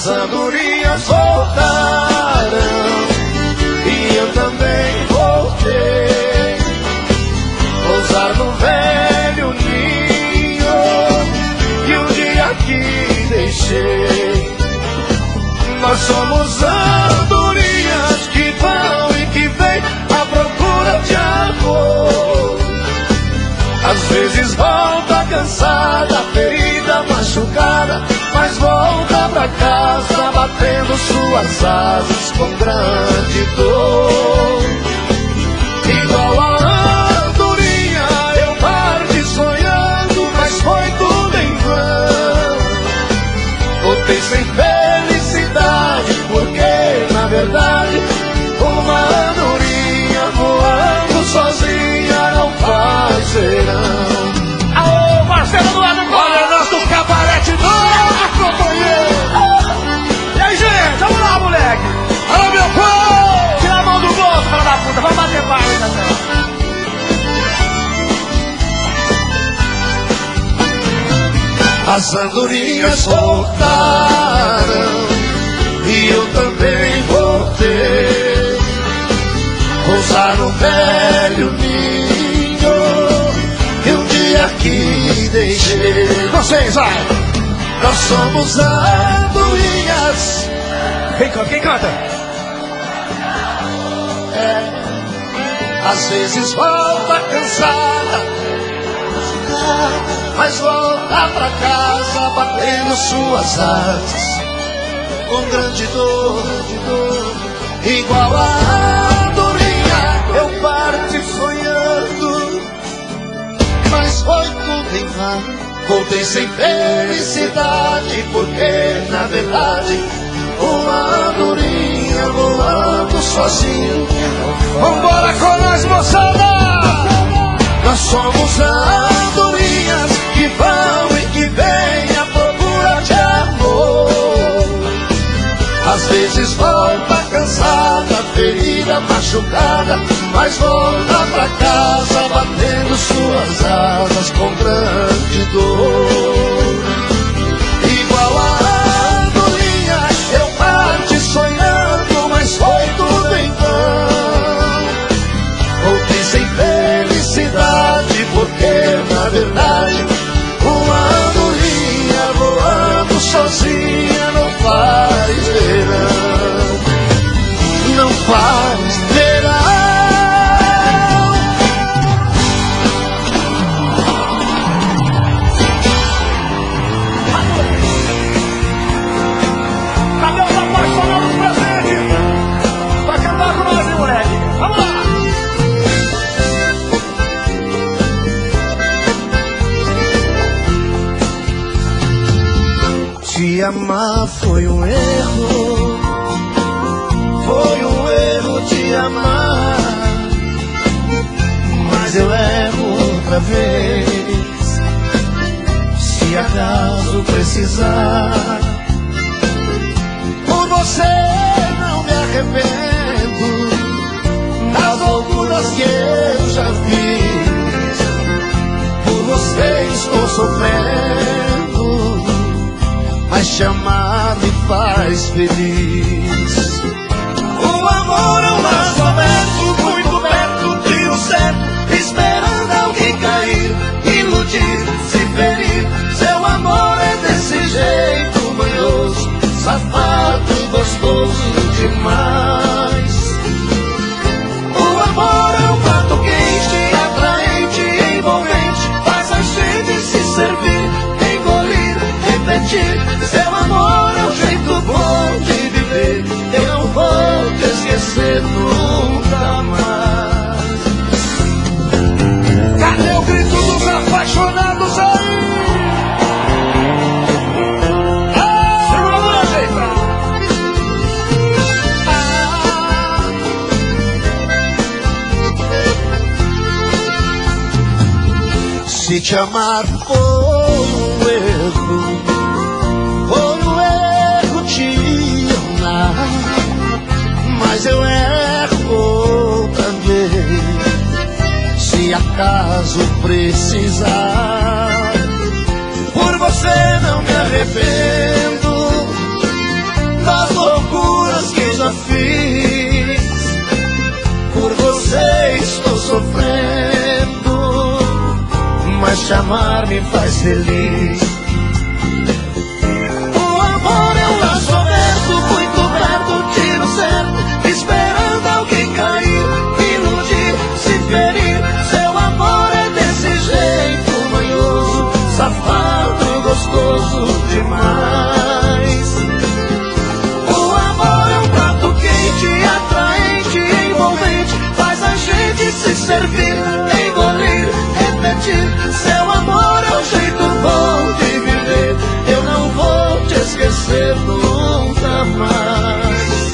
As andorinhas voltaram e eu também voltei. Pousar no velho ninho que um dia aqui deixei. Nós somos andorinhas que vão e que vêm à procura de amor. Às vezes volta cansada, ferida, machucada, mas volta pra casa batendo suas asas com grande dor. Igual a andorinha eu parti sonhando, mas foi tudo em vão. Voltei sem felicidade, porque na verdade uma andorinha voando sozinha não faz verão. Aô, Marcelo do lado do Olha nós do cabarete novo, companheiro. E aí, gente, vamos lá, moleque. Alô, meu povo! Tira a mão do bolso, filho da puta, vamos bater palma aí, Marcelo. As andorinhas voltaram e eu também voltei. Pousar no velho ninho que um dia aqui deixei. Vocês, vai. Nós somos andorinhas. Quem canta? Às vezes volta cansada, mas volta pra casa batendo suas asas com grande dor, igual a andorinha eu parti sonhando, mas foi tudo em vão. Voltei sem felicidade, porque na verdade uma andorinha voando sozinha. Vambora com nós, moçada! Nós somos andorinhas que vão e que vêm à procura de amor. Às vezes volta cansada, ferida, machucada, mas volta pra casa batendo suas asas com grande dor. Igual a andorinha eu parti sonhando, mas foi tudo em vão. Voltei sem felicidade, porque na verdade uma andorinha voando sozinha não faz verão. Não faz verão. Cadê os apaixonados presentes? Vai cantar com nós, hein, moleque? Vamos lá! Te amar foi um erro, foi um erro te amar, mas eu erro outra vez, se acaso precisar. Por você não me arrependo das loucuras que eu já fiz, por você estou sofrendo, mas te amar me faz feliz. O amor é um laço aberto, muito perto de um certo, esperando alguém cair, iludir, se ferir. Seu amor é desse jeito manhoso, safado e gostoso demais. O amor é um prato quente, atraente, envolvente, faz a gente se servir, engolir, repetir. Seu amor é um jeito bom de viver, eu não vou te esquecer nunca mais. Cadê o grito dos apaixonados aí? Segura a mão, gente! Se te amar foi um erro, foi um erro te amar, mas eu erro outra vez, se acaso precisar. Por você não me arrependo te amar me faz feliz. O amor é um laço aberto, muito perto, tiro certo, esperando alguém cair, iludir, se ferir. Seu amor é desse jeito manhoso, safado, gostoso demais. O amor é um prato quente, atraente, envolvente, faz a gente se servir, engolir, repetir. Seu amor é um jeito bom de viver, eu não vou te esquecer nunca mais.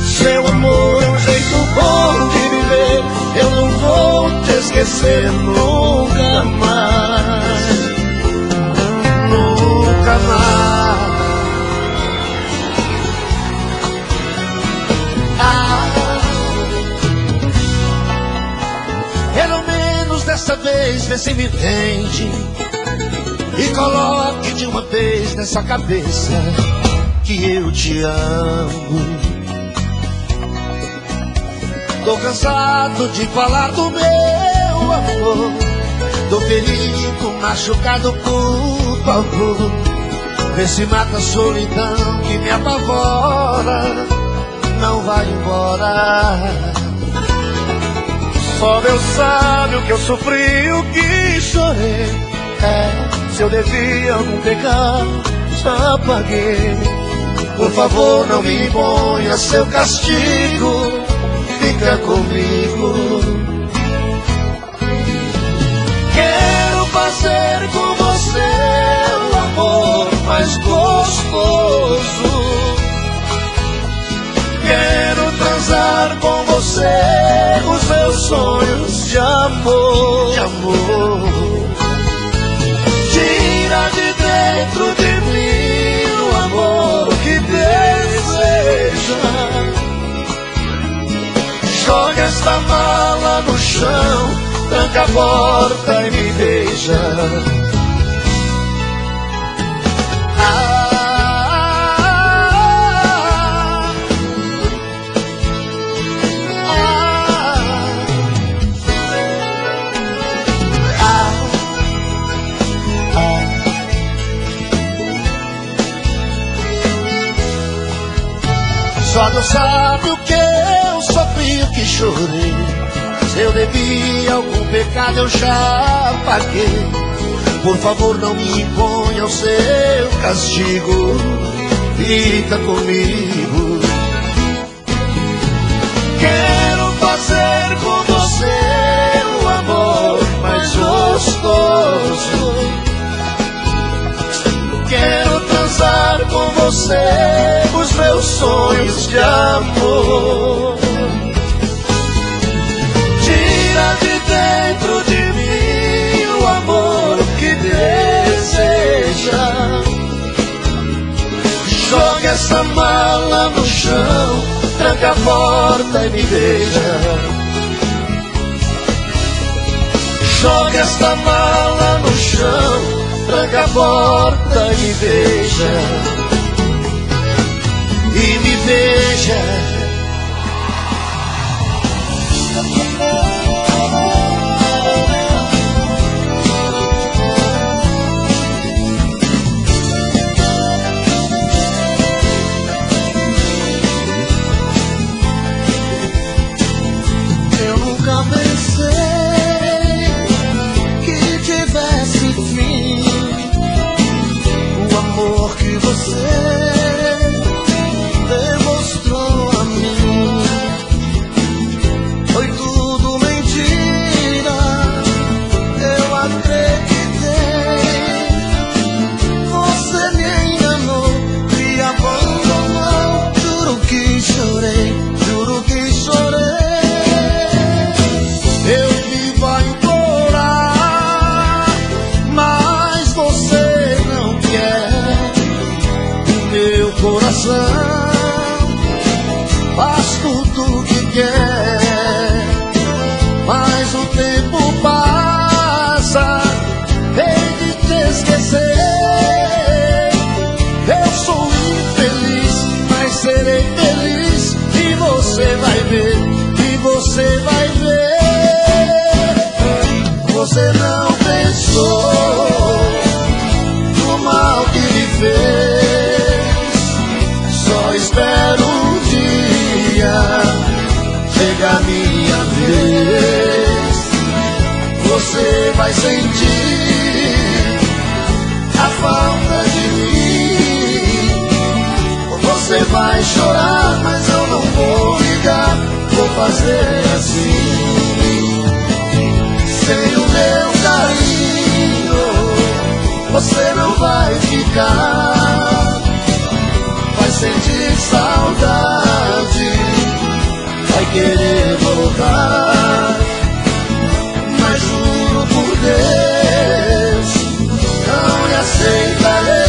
Seu amor é um jeito bom de viver, eu não vou te esquecer nunca mais. Nunca mais. Pelo menos dessa vez vê se me entende e coloque de uma vez nessa cabeça que eu te amo. Tô cansado de falar do meu amor, tô ferido, machucado, por favor, vê se mata a solidão que me apavora. Não vai embora. Só Deus sabe o que eu sofri, o que chorei. Se eu devia algum pecado, já paguei. Por favor, não me imponha seu castigo, fica comigo. Quero fazer com você o amor mais gostoso. Quero transar com você os meus sonhos de amor, de amor. Tira de dentro de mim o amor que deseja. Joga esta mala no chão, tranca a porta e me beija. Só Deus sabe o que eu sofri, o que chorei. Se eu devia algum pecado eu já paguei. Por favor, não me imponha o seu castigo, fica comigo. Quero fazer com você o amor mais gostoso. Quero transar com você os meus sonhos de amor. Tira de dentro de mim o amor que deseja. Joga essa mala no chão, tranca a porta e me beija. Joga essa mala no chão, tranca a porta e me beija. E me beija. Eu nunca pensei que tivesse fim o amor que você demonstrou a mim. Foi tudo mentira, eu acreditei. Você me enganou, me abandonou. Juro que chorei, juro que chorei. Eu vivo a implorar, mas você não quer. O meu coração faz tudo o que quer, mas o tempo passa, hei de te esquecer. Eu sou infeliz, mas serei feliz, e você vai ver, e você vai ver. Você não pensou sentir a falta de mim. Você vai chorar, mas eu não vou ligar. Vou fazer assim. Sem o meu carinho você não vai ficar. Vai sentir saudade, vai querer voltar. Mas juro por Deus, não lhe aceitarei.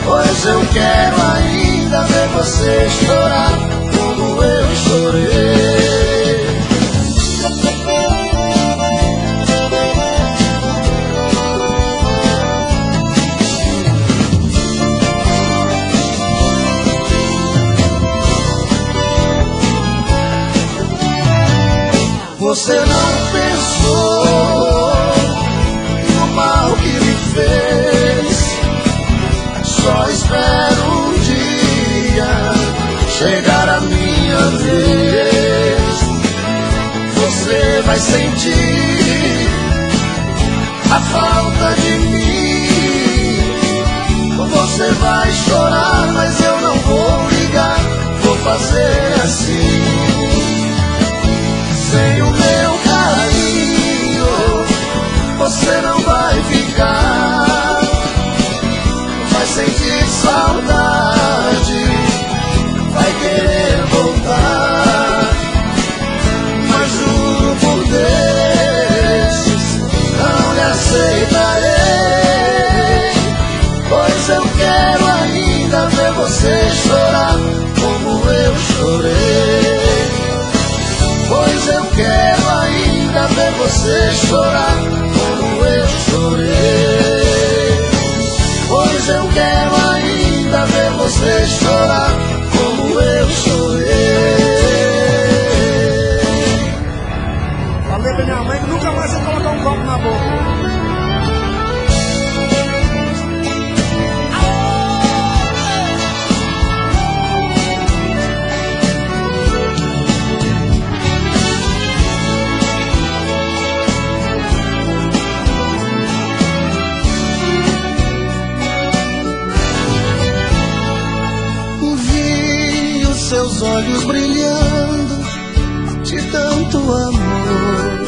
Pois eu quero ainda ver você chorar como eu chorei. Você não pensou no mal que me fez. Só espero um dia chegar a minha vez. Você vai sentir a falta de mim. Você vai chorar, mas eu não vou ligar. Vou fazer assim. Sem o meu carinho você não vai ficar. Vai sentir saudade, vai querer voltar. Mas juro por Deus, não lhe aceitarei. Pois eu quero ainda ver você chorar como eu chorei. Pois eu quero ainda ver você chorar como eu chorei. Pois eu quero ainda ver você chorar como eu chorei. Falei pra minha mãe que nunca mais você colocar um copo na boca. Seus olhos brilhando de tanto amor.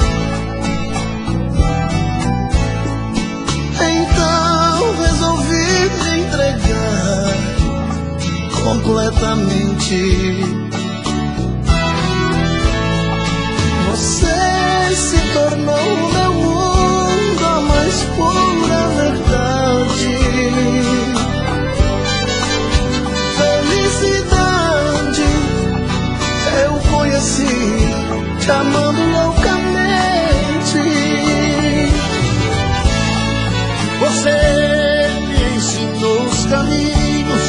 Então resolvi me entregar completamente. Você se tornou o meu mundo, a mais pura verdade. Felicidade eu conheci, te amando loucamente. Você me ensinou os caminhos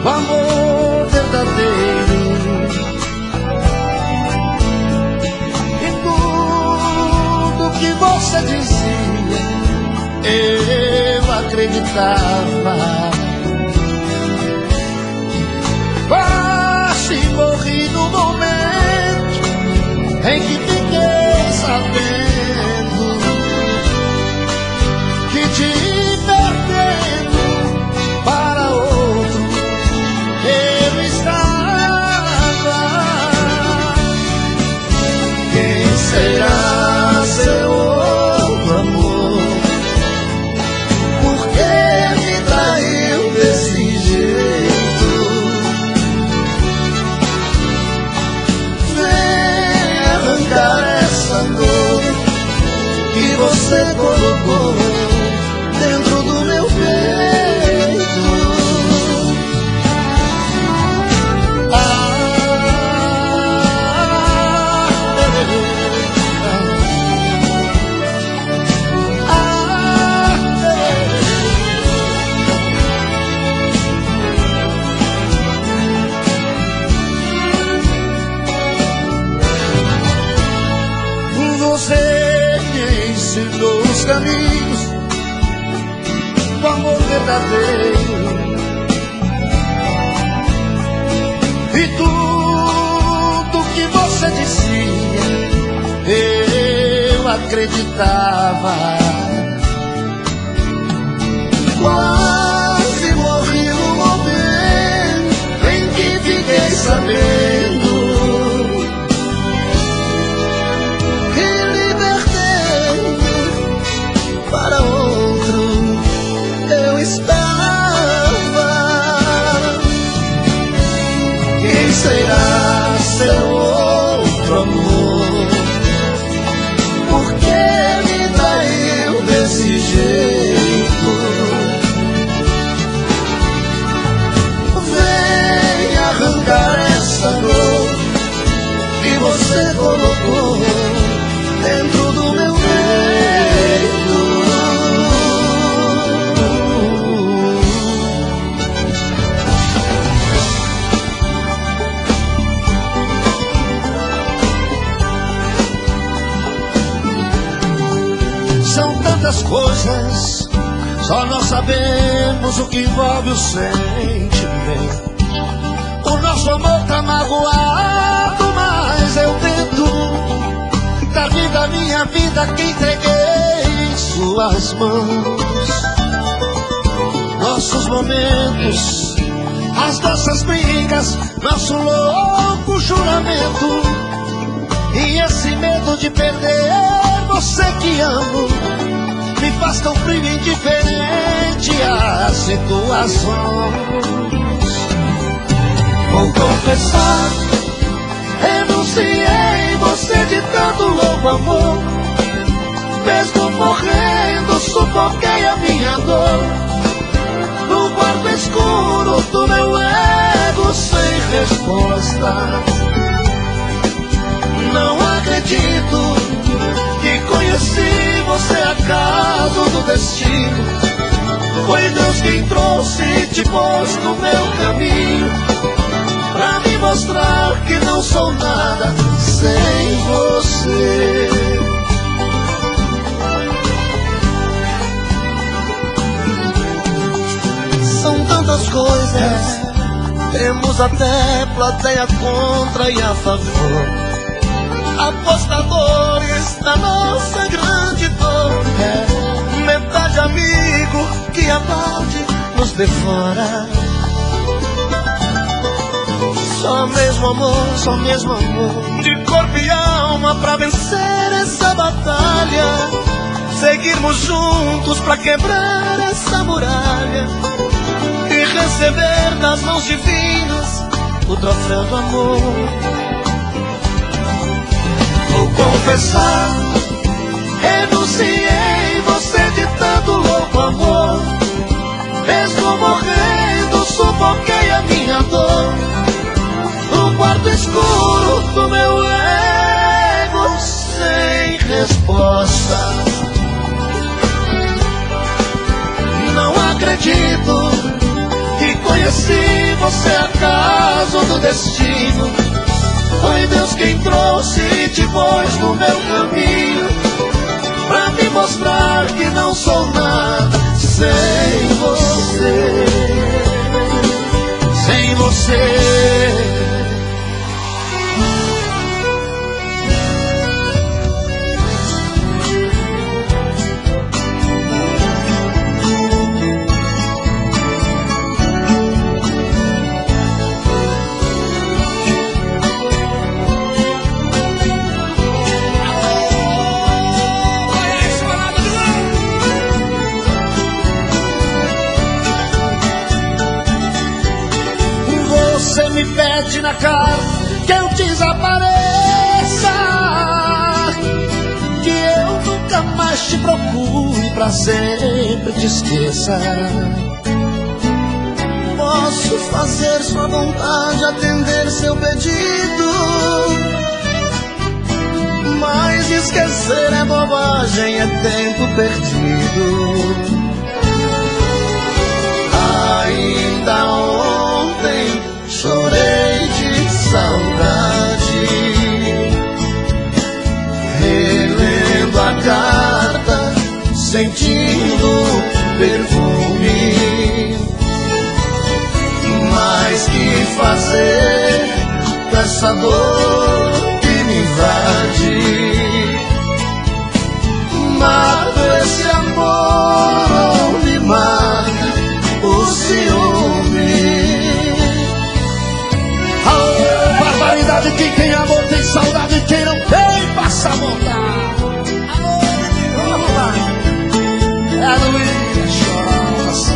do amor verdadeiro. E tudo que você dizia eu acreditava. Quase morri no momento em que fiquei sabendo que te perdendo para outro eu estava. Quem será seu outro amor? Por que me traiu desse jeito? Essa dor que você colocou dentro do meu peito. Você me ensinou os caminhos do amor verdadeiro. E tudo que você dizia eu acreditava. Quase morri no momento em que fiquei sabendo que libertei para outro eu estava. Quem será seu outro amor? Por que me traiu desse jeito? Vem arrancar essa dor que você colocou dentro do meu peito. São tantas coisas, só nós sabemos o que envolve o sentimento. O nosso amor tá magoado, mas eu tento dar vida à minha vida que entreguei em suas mãos. Nossos momentos, as nossas brigas, nosso louco juramento, e esse medo de perder você que amo me faz tão frio e indiferente às situações. Vou confessar, renunciei você de tanto louco amor. Mesmo morrendo, sufoquei a minha dor no quarto escuro do meu ego sem resposta. Não acredito que conheci você acaso do destino. Foi Deus quem trouxe e te pôs no meu caminho, pra me mostrar que não sou nada sem você. São tantas coisas, temos até plateia contra e a favor, apostadores da nossa grande dor. Metade amigo que a balde nos devora. Só mesmo amor, de corpo e alma pra vencer essa batalha. Seguirmos juntos pra quebrar essa muralha e receber das mãos divinas o troféu do amor. Vou confessar, renunciei você de tanto louco amor. Mesmo morrendo, sufoquei a minha dor no quarto escuro do meu ego sem resposta. Não acredito que conheci você acaso do destino. Foi Deus quem trouxe e te pôs no meu caminho, pra me mostrar que não sou nada sem você. Sem você. Você me pede na cara que eu desapareça, que eu nunca mais te procure, pra sempre te esqueça. Posso fazer sua vontade, atender seu pedido, mas esquecer é bobagem, é tempo perdido. Ainda ontem chorei de saudade, relendo a carta, sentindo o perfume. Mas que fazer com essa dor que me invade? mata esse amor ou me mata o ciúme. Aô, barbaridade, quem tem amor tem saudade, quem não tem passa a vontade. Vamos lá. É Luiz Chorosa.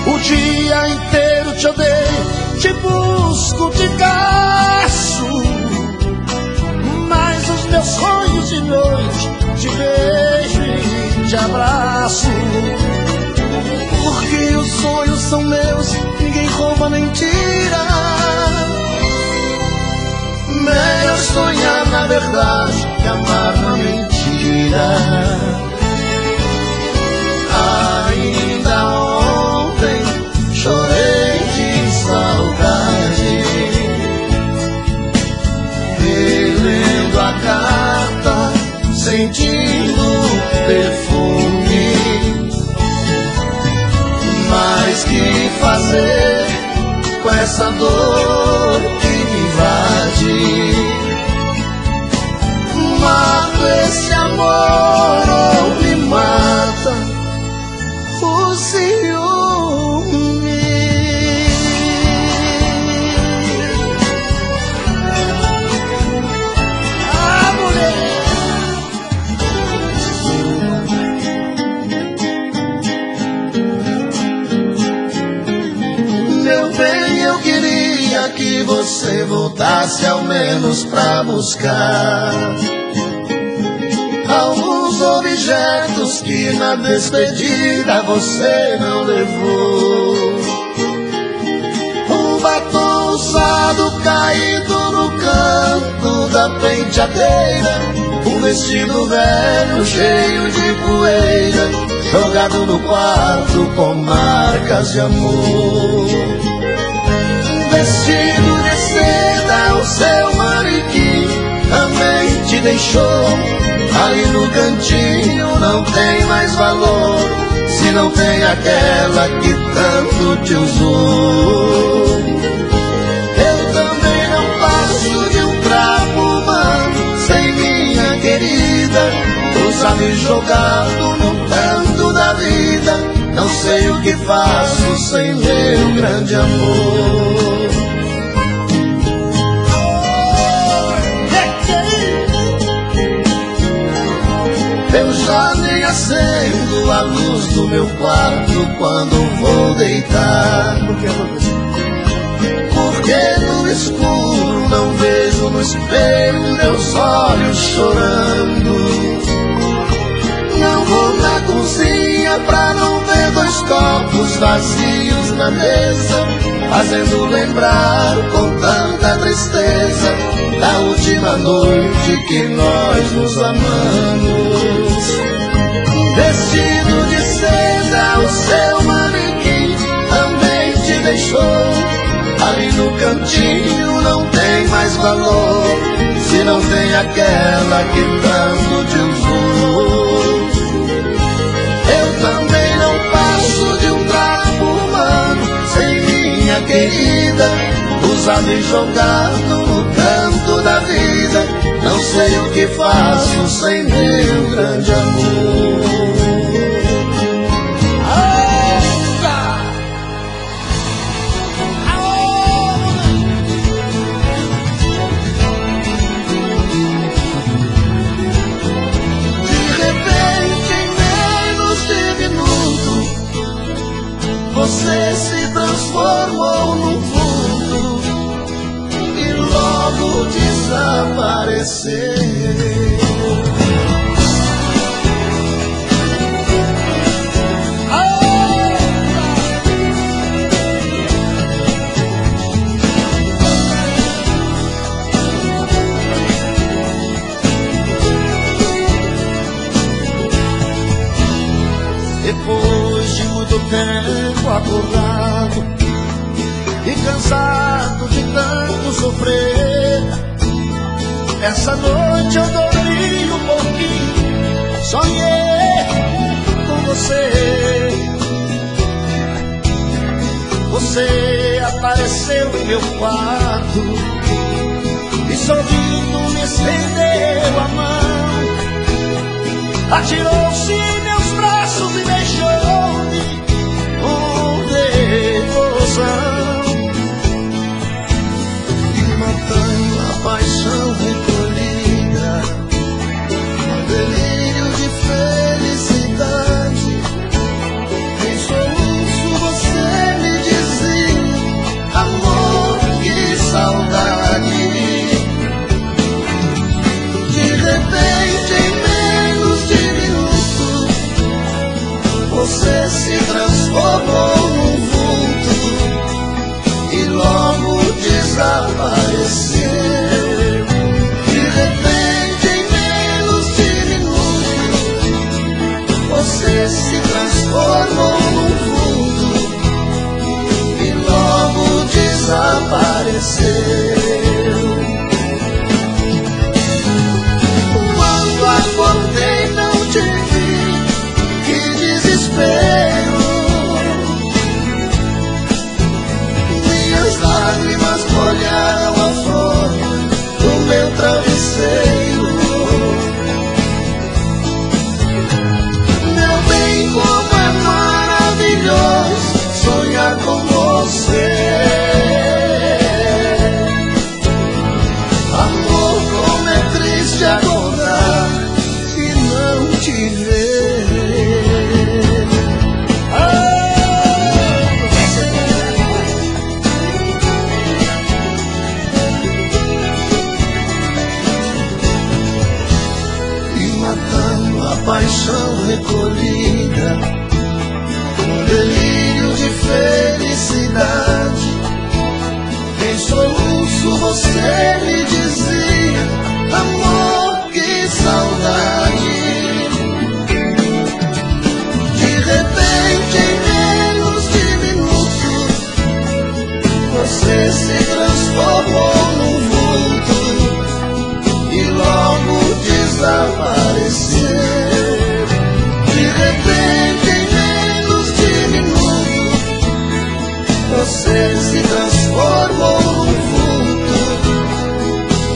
O dia inteiro te odeio, te busco, te caço, mas os meus sonhos de noite te beijo e te abraço. Porque os sonhos são meus, ninguém rouba nem tira. Melhor sonhar na verdade que amar na mentira. Ainda ontem chorei de saudade, relendo a carta, sentindo o perfume. Mas que fazer com essa dor que me invade? Mata esse amor ou me mata o ciúme. Ah, mulher! Meu bem, eu queria que você voltasse ao menos pra buscar alguns objetos que na despedida você não levou. Um batom usado caído no canto da penteadeira, um vestido velho cheio de poeira, jogado no quarto com marcas de amor. Vestido de seda, o seu manequim também te deixou. Ali no cantinho não tem mais valor, se não tem aquela que tanto te usou. Eu também não passo de um trapo humano sem minha querida, usado e jogado no canto da vida. Não sei o que faço sem meu grande amor. Eu já nem acendo a luz do meu quarto quando vou deitar, porque no escuro não vejo no espelho meus olhos chorando. Não vou na cozinha pra não ver dois copos vazios na mesa, fazendo lembrar com tanta tristeza da última noite que nós nos amamos. Vestido de seda, o seu manequim também te deixou. Ali no cantinho não tem mais valor, se não tem aquela que tanto te usou. Eu também não passo de um trapo humano sem minha querida, usado e jogado no canto da vida. Não sei o que faço sem meu grande amor. De repente, em menos de minuto, você se transformou num vulto e logo desapareceu. Depois de muito tempo acordado e cansado de tanto sofrer, essa noite eu dormi um pouquinho sonhei com você. Você apareceu em meu quarto e sorrindo me estendeu a mão, atirou-se em meus braços e beijou-me com devoção, e matando a paixão recolhida, um delírio de felicidade. Em soluço você me dizia: amor, que saudade. De repente, em menos de minutos, você se transformou num vulto e logo desapareceu. De repente, em menos de minutos, você se transformou num vulto e logo desapareceu. Quando acordei não te vi, que desespero. Minhas lágrimas molharam a fronha do meu travesseiro. Meu bem, como é maravilhoso sonhar com você. Amor, como é triste acordar e não te ver. E matando a paixão recolhida, um delírio de felicidade. Em soluço você me dizia: amor, que saudade. De repente, em menos de minutos, você se transformou num vulto e logo desapareceu. De repente, em menos de minutos, você se transformou num vulto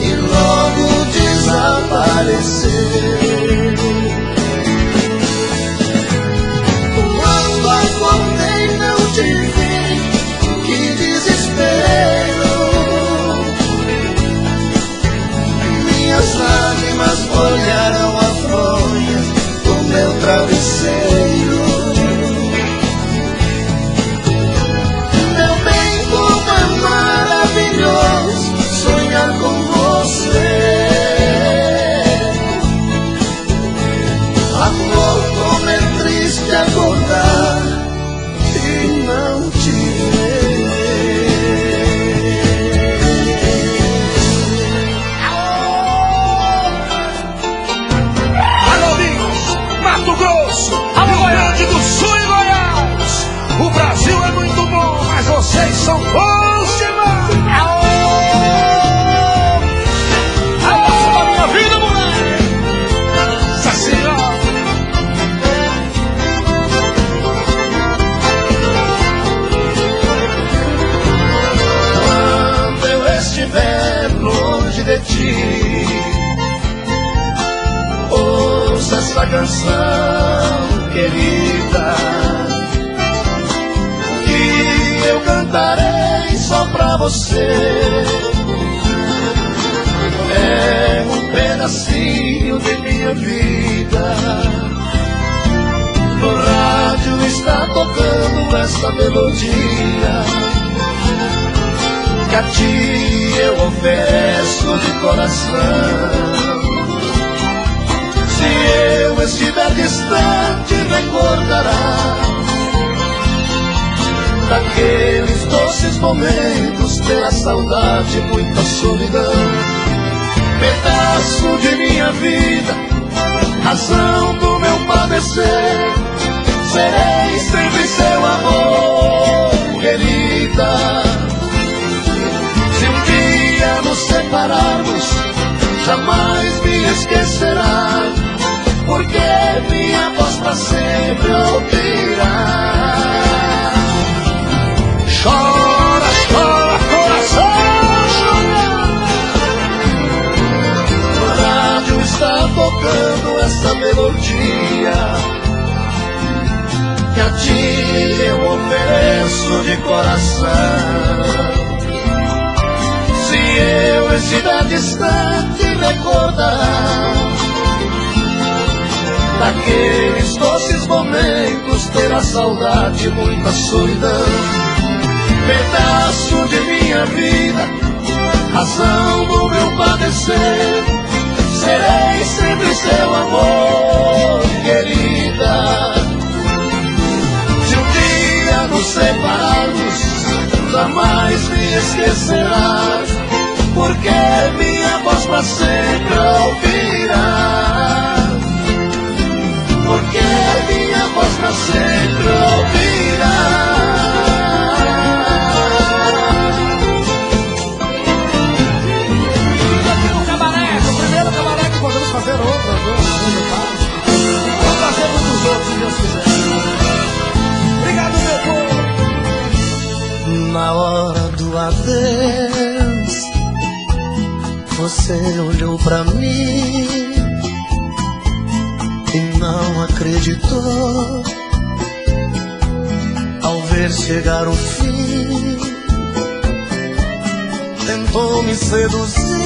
e logo desapareceu. Quando acordei não te vi, que desespero. Minhas lágrimas molharam a fronha do meu travesseiro. Meu bem, como é maravilhoso sonhar com você. Amor, como é triste acordar e não te ver. Alô, Minas, Mato Grosso, Rio Grande do Sul e Goiás. O Brasil é muito bom, mas vocês são bons demais. A moça da minha vida, moleque. Essa senhora. Quando eu estiver longe de ti, ouça essa canção querida, que eu cantarei só pra você. É um pedacinho de minha vida. No rádio está tocando essa melodia, que a ti eu ofereço de coração. Se eu estiver distante, recordará daqueles doces momentos, pela saudade, muita solidão. Pedaço de minha vida, razão do meu padecer, serei sempre seu amor, querida. Se um dia nos separarmos, jamais me esquecerá porque minha voz pra sempre ouvirá. Chora, chora, coração. No rádio está tocando essa melodia que a ti eu ofereço de coração. Se eu estiver distante, recordar daqueles doces momentos, terá saudade, muita solidão. Pedaço de minha vida, razão do meu padecer. Serei sempre seu amor, querida. Se um dia nos separarmos, jamais me esquecerás, porque minha voz pra sempre ouvirá. Porque minha voz pra sempre ouvirá. Fazer outra, vamos fazer um dos outros, se Deus quiser. Obrigado, meu povo. Na hora do adeus, você olhou pra mim e não acreditou ao ver chegar o fim. Tentou me seduzir,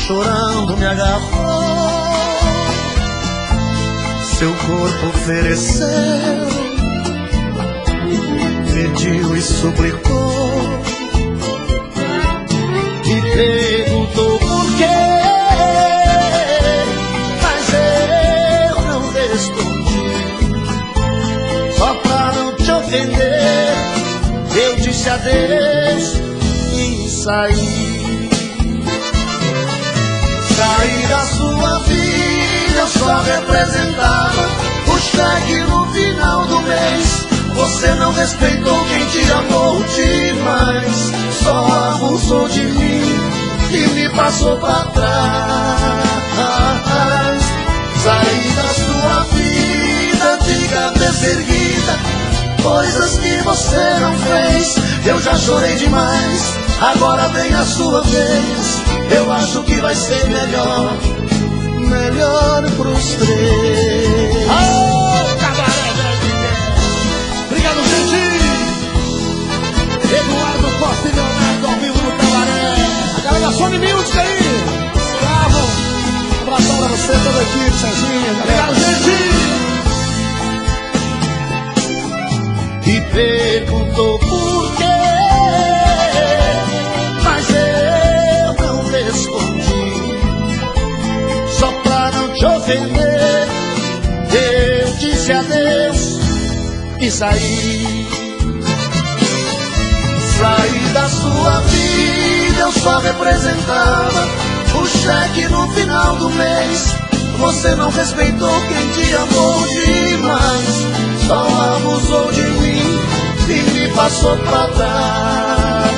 chorando me agarrou, seu corpo ofereceu, pediu e suplicou, e perguntou por quê, mas eu não respondi, só pra não te ofender, eu disse adeus e saí. Saí da sua vida, eu só representava o cheque no final do mês. Você não respeitou quem te amou demais, só abusou de mim e me passou pra trás. Saí da sua vida de cabeça erguida, coisas que você não fez. Eu já chorei demais, agora vem a sua vez. Eu acho que vai ser melhor, melhor pros três. Oh, cabaré, obrigado, gente. Eduardo Costa e Leonardo ao vivo no cabaré. A galera Sony Music aí. Bravo. Um abração pra você, toda a equipe, Serginho. Obrigado, gente. E perguntou por quê, mas eu não respondi, só pra não te ofender, eu disse adeus e saí. Saí da sua vida, eu só representava o cheque no final do mês. Você não respeitou quem te amou demais, só abusou de mim e me passou pra trás.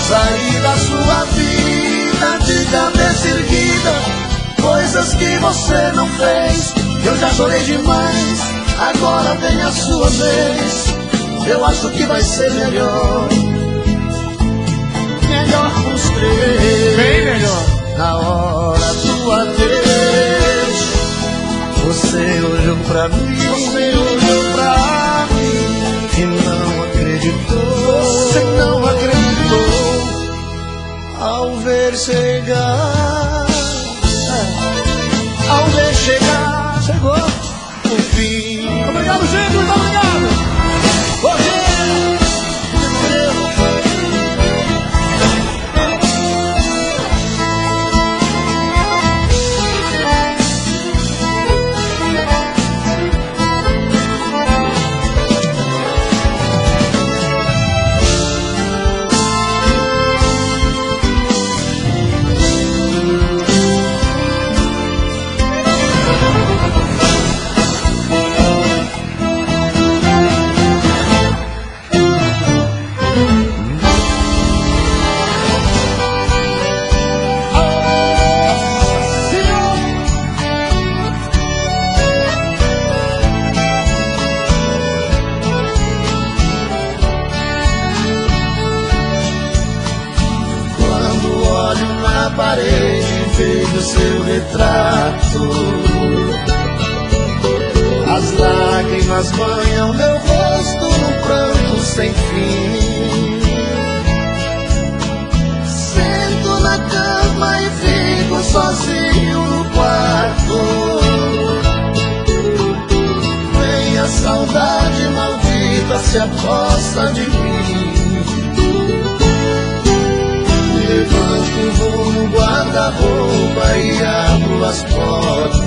Saí da sua vida de cabeça erguida, coisas que você não fez. Eu já chorei demais, agora vem a sua vez. Eu acho que vai ser melhor, melhor pros três. Bem melhor. Na hora do adeus, você olhou pra mim, você olhou pra mim e não acreditou, você não acreditou ao ver chegar, ao ver chegar, chegou o fim. Obrigado, gente, muito obrigado. vejo seu retrato. As lágrimas banham meu rosto num pranto sem fim. Sento na cama e fico sozinho no quarto. Vem a saudade maldita, se aposta de mim. Levanto, vou no guarda-roupa e abro as portas.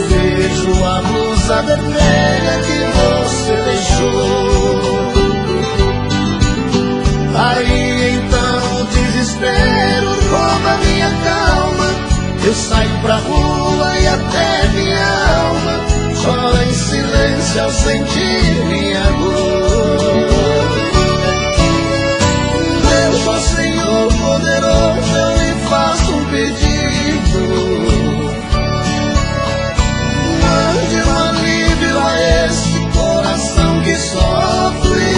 Vejo a blusa vermelha que você deixou. Aí então o desespero rouba minha calma. Eu saio pra rua e até minha alma chora em silêncio ao sentir minha dor. Deus, ó Senhor poderoso, eu lhe faço um pedido. Mande um alívio a esse coração que sofre.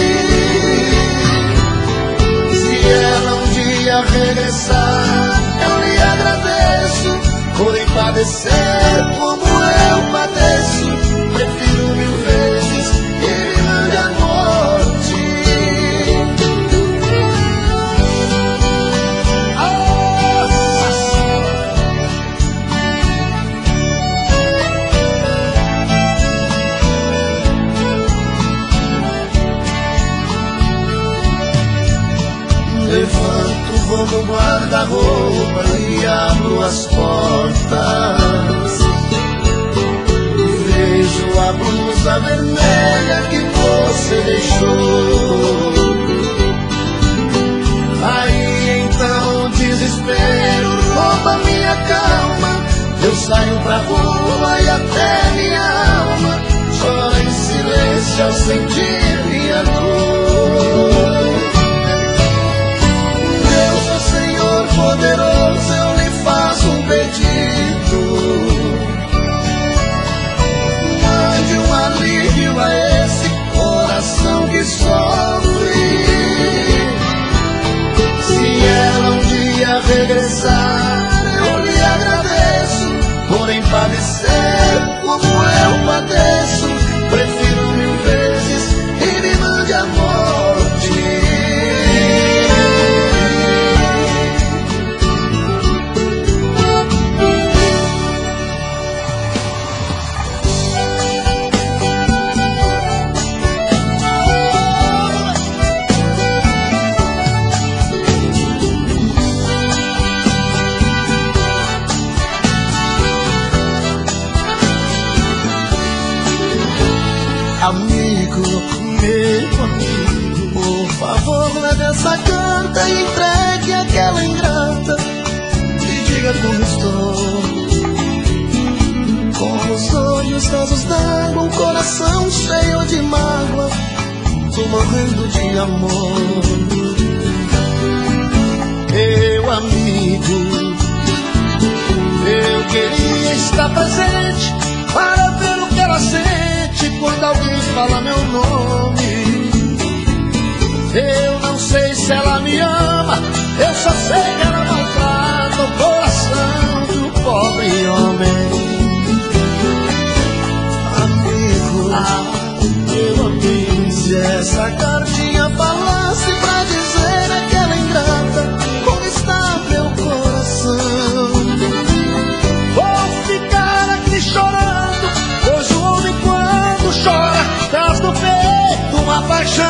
Se ela um dia regressar, eu lhe agradeço por padecer como eu padeço. Prefiro 1000 vezes que me mande a morte. Levanto, vou no guarda-roupa e abro as portas. Vejo a blusa vermelha que você deixou. Aí então o desespero rouba minha calma. Eu saio pra rua e até minha alma chora em silêncio ao sentir minha dor. Senhor poderoso, eu lhe faço um pedido. Mande um alívio a esse coração que sofre. Se ela um dia regressar, eu lhe agradeço por padecer como eu padeço. Prefiro 1000 vezes que me mande a morte. Amigo, meu amigo, por favor, leve essa carta e entregue aquela ingrata e diga como estou. Com os olhos rasos d'água, um coração cheio de mágoa, tô morrendo de amor. Meu amigo, eu queria estar presente para ver o que ela sente quando alguém fala meu nome. Eu não sei se ela me ama, eu só sei que ela maltrata o coração do pobre homem. Amigo, meu amigo, se essa cartinha falasse pra dizer aquela ingrata como está meu coração, vou ficar aqui chorando, pois o homem quando chora traz no peito uma paixão.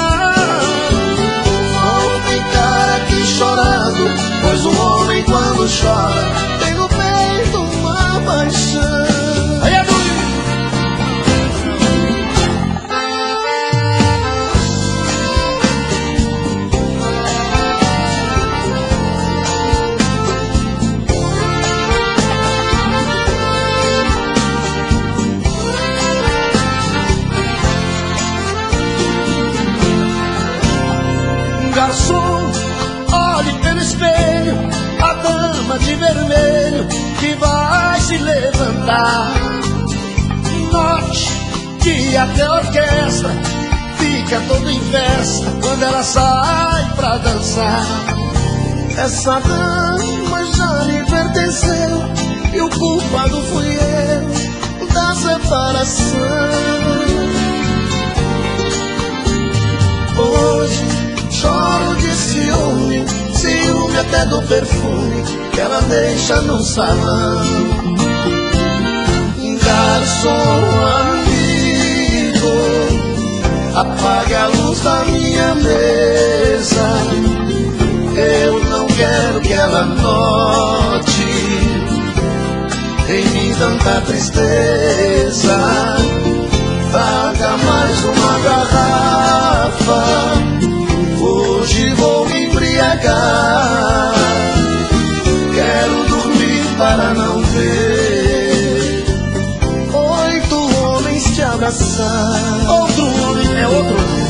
Vou ficar aqui chorando, pois o homem quando chora tem no peito uma paixão. Aí é garçom, olhe pelo espelho a dama de vermelho que vai se levantar. Note que até a orquestra fica toda em festa quando ela sai pra dançar. Essa dama já me pertenceu e o culpado fui eu da separação. Hoje choro de ciúme, ciúme até do perfume que ela deixa no salão. Garçom amigo, apague a luz da minha mesa. Eu não quero que ela note em mim tanta tristeza. Traga mais uma garrafa, hoje vou me embriagar. Quero dormir para não ver 8 homens te abraçar. Outro homem é outro homem.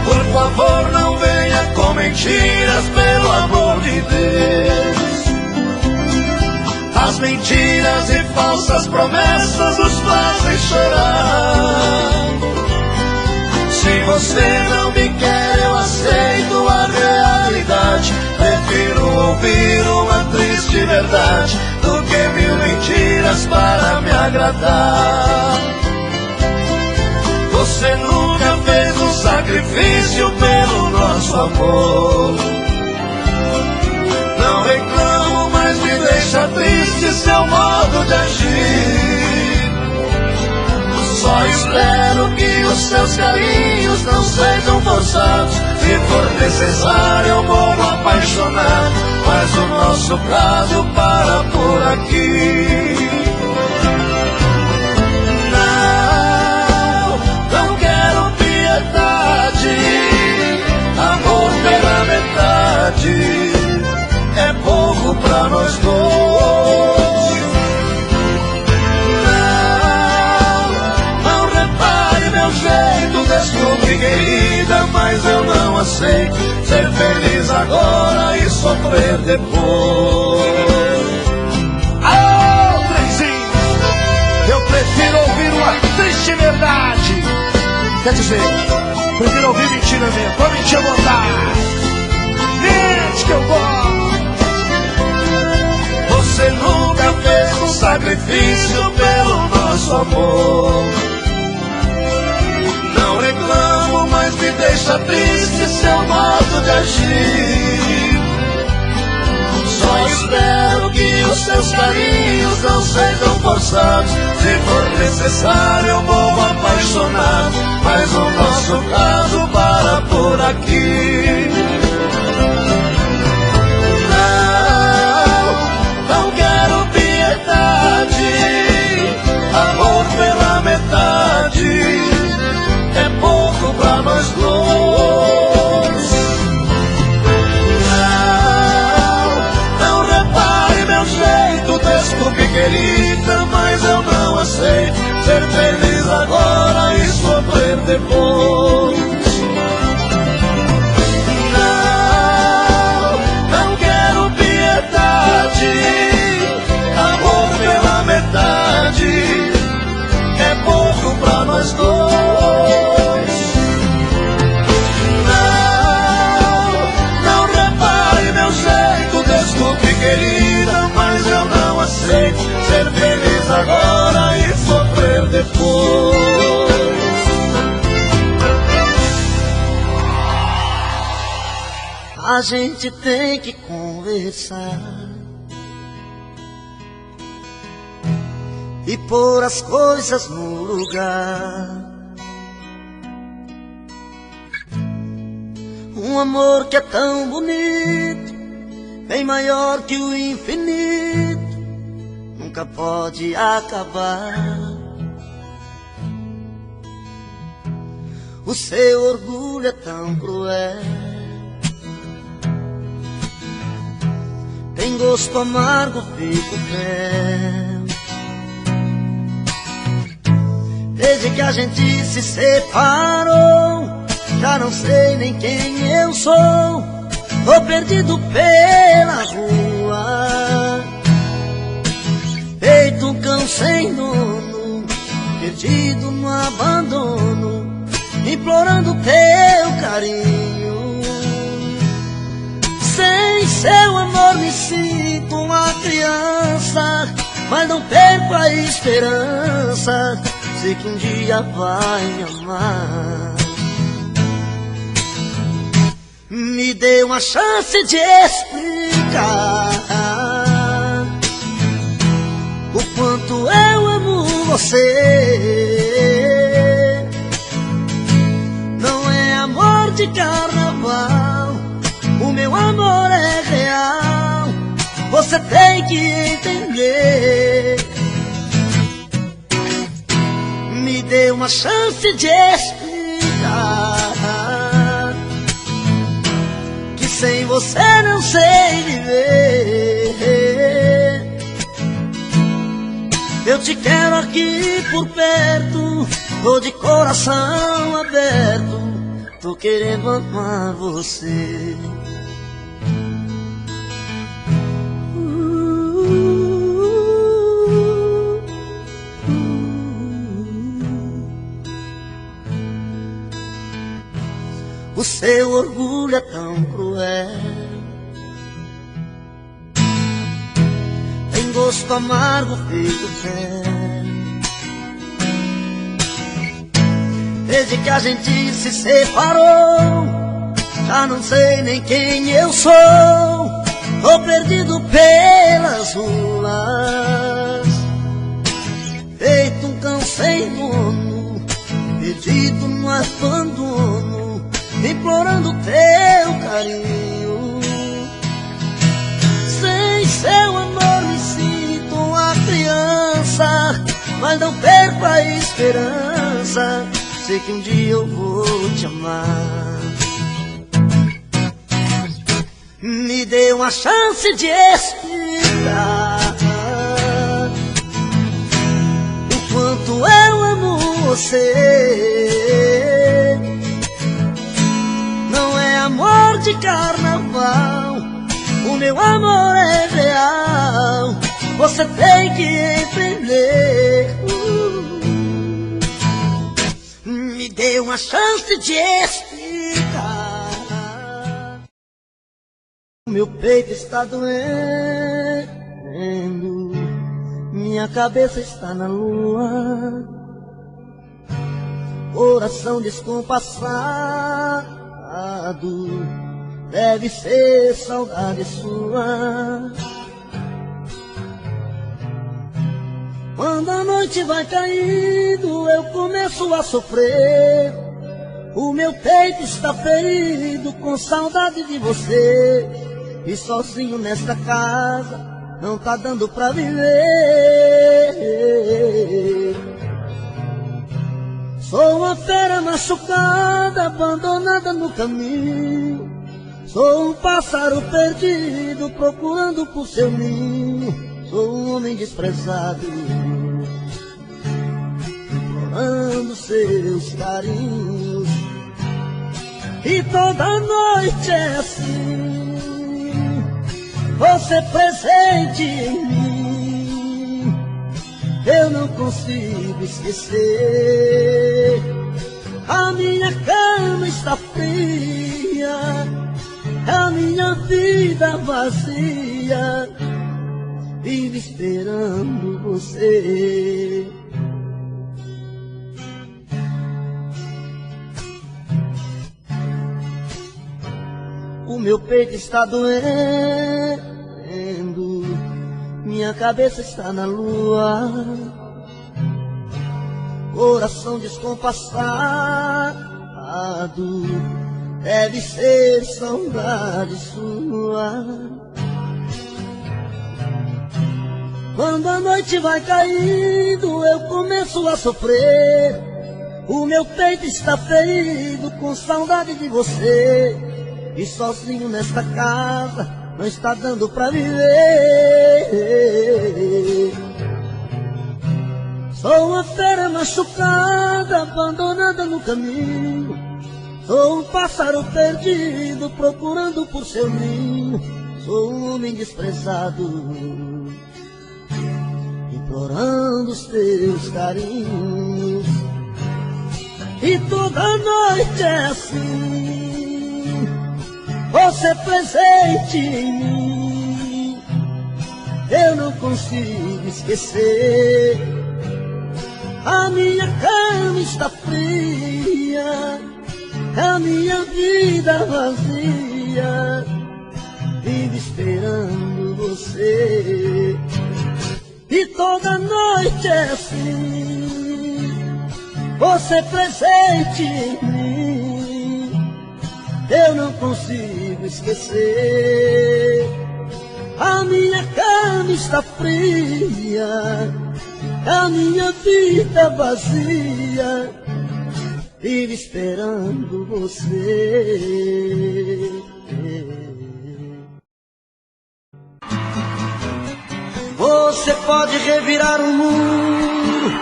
Por favor, não venha com mentiras, pelo amor de Deus. As mentiras e falsas promessas nos fazem chorar. Se você não me quer, eu aceito a realidade. Prefiro ouvir uma triste verdade do que 1000 mentiras para me agradar. Você nunca fez um sacrifício pelo nosso amor. Não reclamo, mas me deixa triste seu modo de agir. Só espero que os seus carinhos não sejam forçados. Se for necessário eu morro apaixonado, mas o nosso caso para por aqui. Não quero piedade, amor pela metade é pouco pra nós dois. Não repare meu jeito, desculpe querida, mas eu não aceito ser feliz agora e sofrer depois. Ah, trenzinho, eu prefiro ouvir uma triste verdade. Quer dizer, prefiro ouvir mentira mesmo, pra mentir à vontade. Mente que eu gosto. Você nunca fez um sacrifício pelo nosso amor. Não reclamo, mas me deixa triste seu modo de agir. Só espero que os seus carinhos não sejam forçados. Se for necessário eu vou apaixonado, mas o nosso caso para por aqui. Não quero piedade, amor pela metade é pouco pra nós dois. Não repare meu jeito, desculpe querida, mas eu não aceito ser feliz agora e sofrer depois. Não quero piedade, amor pela metade é pouco pra nós dois. Não repare meu jeito, desculpe querida, mas eu não aceito ser feliz agora e sofrer depois. A gente tem que conversar e pôr as coisas no lugar. Um amor que é tão bonito, bem maior que o infinito, nunca pode acabar. O seu orgulho é tão cruel, tem gosto amargo, fico cruel. Desde que a gente se separou, Já não sei nem quem eu sou, tô perdido pela rua, feito um cão sem dono, perdido no abandono, implorando teu carinho. Sem seu amor me sinto uma criança, mas não perco a esperança, sei que um dia vai me amar. Me dê uma chance de explicar o quanto eu amo você. Não é amor de carnaval, o meu amor é real, você tem que entender. Me dê uma chance de explicar que sem você não sei viver. Eu te quero aqui por perto, tô de coração aberto, tô querendo amar você. O seu orgulho é tão cruel, tem gosto amargo feito fel. Desde que a gente se separou, já não sei nem quem eu sou, tô perdido pelas ruas, feito um cão sem dono, perdido no abandono, implorando teu carinho. Sem seu amor me sinto uma criança, mas não perco a esperança, sei que um dia eu vou te amar. Me dê uma chance de explicar o quanto eu amo você. Não é amor de carnaval, o meu amor é real, você tem que entender. Me dê uma chance de explicar. O meu peito está doendo, minha cabeça está na lua, coração descompassado, deve ser saudade sua. Quando a noite vai caindo, eu começo a sofrer, o meu peito está ferido com saudade de você, e sozinho nesta casa não tá dando pra viver. Sou uma fera machucada, abandonada no caminho, sou um pássaro perdido procurando por seu ninho, sou um homem desprezado implorando seus carinhos, e toda noite é assim, você presente em mim, eu não consigo esquecer. A minha cama está fria, a minha vida vazia, vive esperando você. O meu peito está doendo, minha cabeça está na lua, coração descompassado, deve ser saudade sua. Quando a noite vai caindo, eu começo a sofrer, o meu peito está ferido com saudade de você, e sozinho nesta casa não está dando pra viver. Sou uma fera machucada, abandonada no caminho, Sou um pássaro perdido procurando por seu ninho. Sou um homem desprezado implorando os teus carinhos. E toda noite é assim, você presente em mim. Eu não consigo esquecer. A minha cama está fria, a minha vida vazia, vive esperando você. E toda noite é assim, você presente em mim. Eu não consigo esquecer. A minha cama está fria, a minha vida vazia, vive esperando você. Você pode revirar o mundo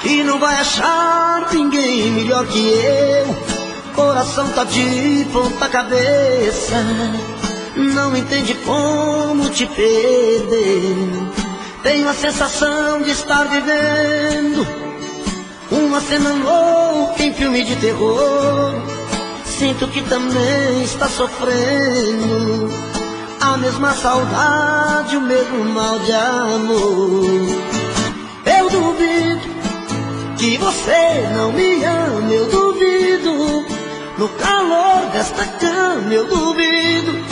e não vai achar ninguém melhor que eu. Coração tá de ponta cabeça, não entende como te perder. Tenho a sensação de estar vivendo uma cena louca em filme de terror. Sinto que também está sofrendo a mesma saudade, o mesmo mal de amor. Eu duvido que você não me ama, eu duvido. No calor desta cama eu duvido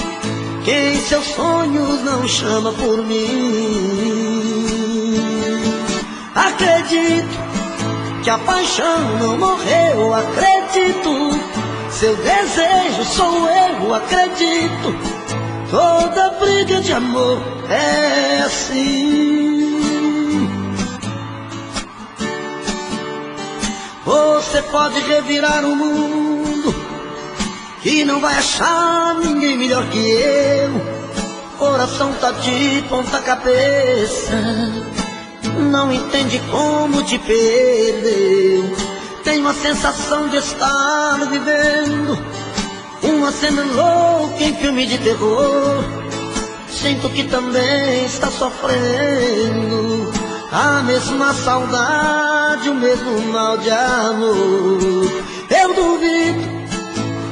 que em seus sonhos não chama por mim. Acredito que a paixão não morreu, acredito. Seu desejo sou eu, acredito. Toda briga de amor é assim. Você pode revirar o mundo e não vai achar ninguém melhor que eu. Coração tá de ponta cabeça, não entende como te perder. Tenho a sensação de estar vivendo uma cena louca em filme de terror. Sinto que também está sofrendo a mesma saudade, o mesmo mal de amor. Eu duvido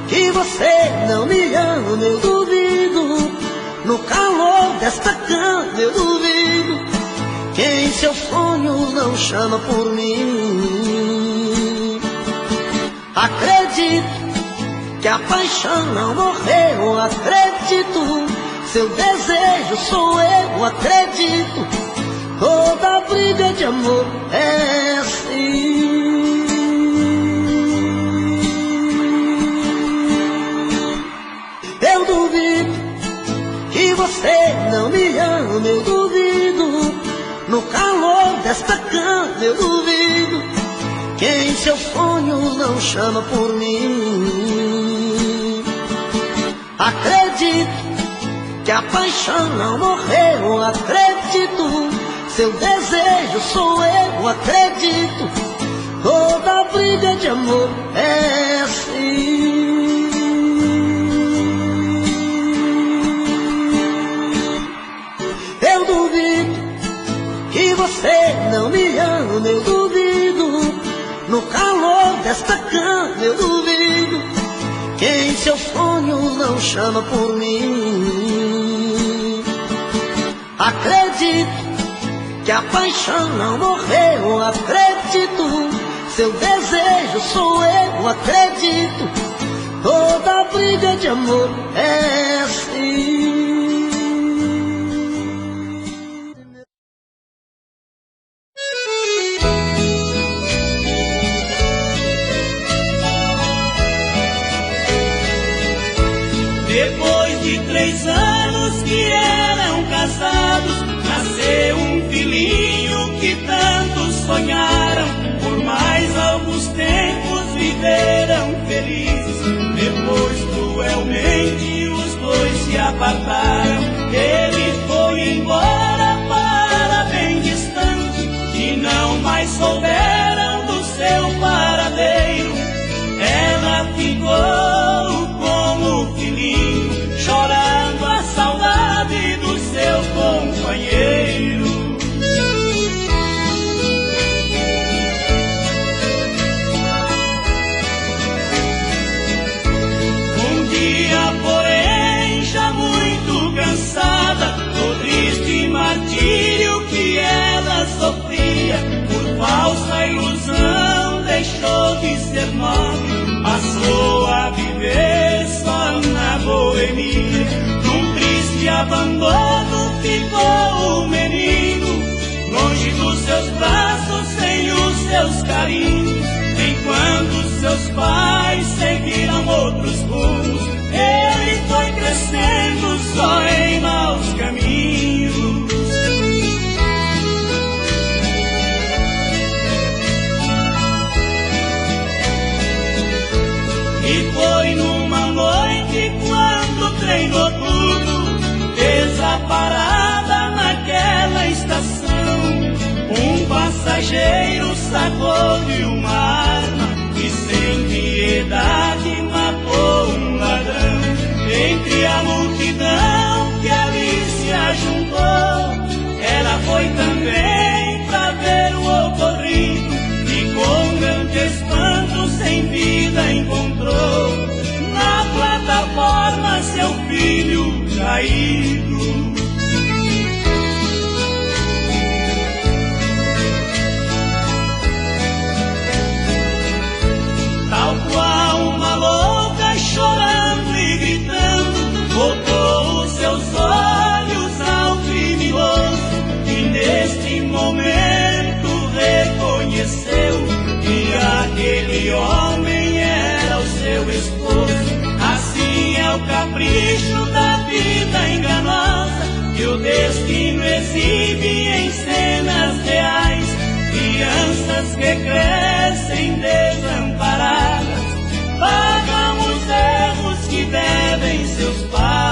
que você não me ama, eu duvido. No calor desta cama eu duvido que em seus sonhos não chama por mim. Acredito que a paixão não morreu, acredito. Seu desejo sou eu, acredito. Toda briga de amor é assim. Eu duvido que você não me ama, eu duvido. No calor desta cama eu duvido que em seus sonhos não chama por mim. Acredito que a paixão não morreu, acredito. Seu desejo sou eu, acredito. Toda briga de amor é assim. Eu duvido que você não me ama, eu duvido. No calor desta cama eu duvido que em seus sonhos não chama por mim. Acredito que a paixão não morreu, acredito. Seu desejo sou eu, acredito. Toda briga de amor é assim. Depois de 3 anos que eram casados, nasceu um filhinho que tantos sonharam. Por mais alguns tempos viveram felizes. Depois cruelmente os dois se apartaram. Ele foi embora para bem distante e não mais souberam do seu paradeiro. Ela ficou seus carinhos, enquanto seus pais seguiram outros rumos. Ele foi crescendo só em maus caminhos. E foi numa noite quando o trem noturno fez a parada naquela estação. Um passageiro sacou-lhe uma arma e sem piedade matou um ladrão. Entre a multidão que ali se ajuntou, ela foi também pra ver o ocorrido e com grande espanto sem vida encontrou na plataforma seu filho caído. Tal qual uma louca chorando e gritando, voltou os seus olhos ao criminoso e neste momento reconheceu que aquele homem era o seu esposo. Assim é o capricho da vida enganosa que o destino exibe em cenas reais. Crianças que crescem desamparadas pagam os erros que devem seus pais.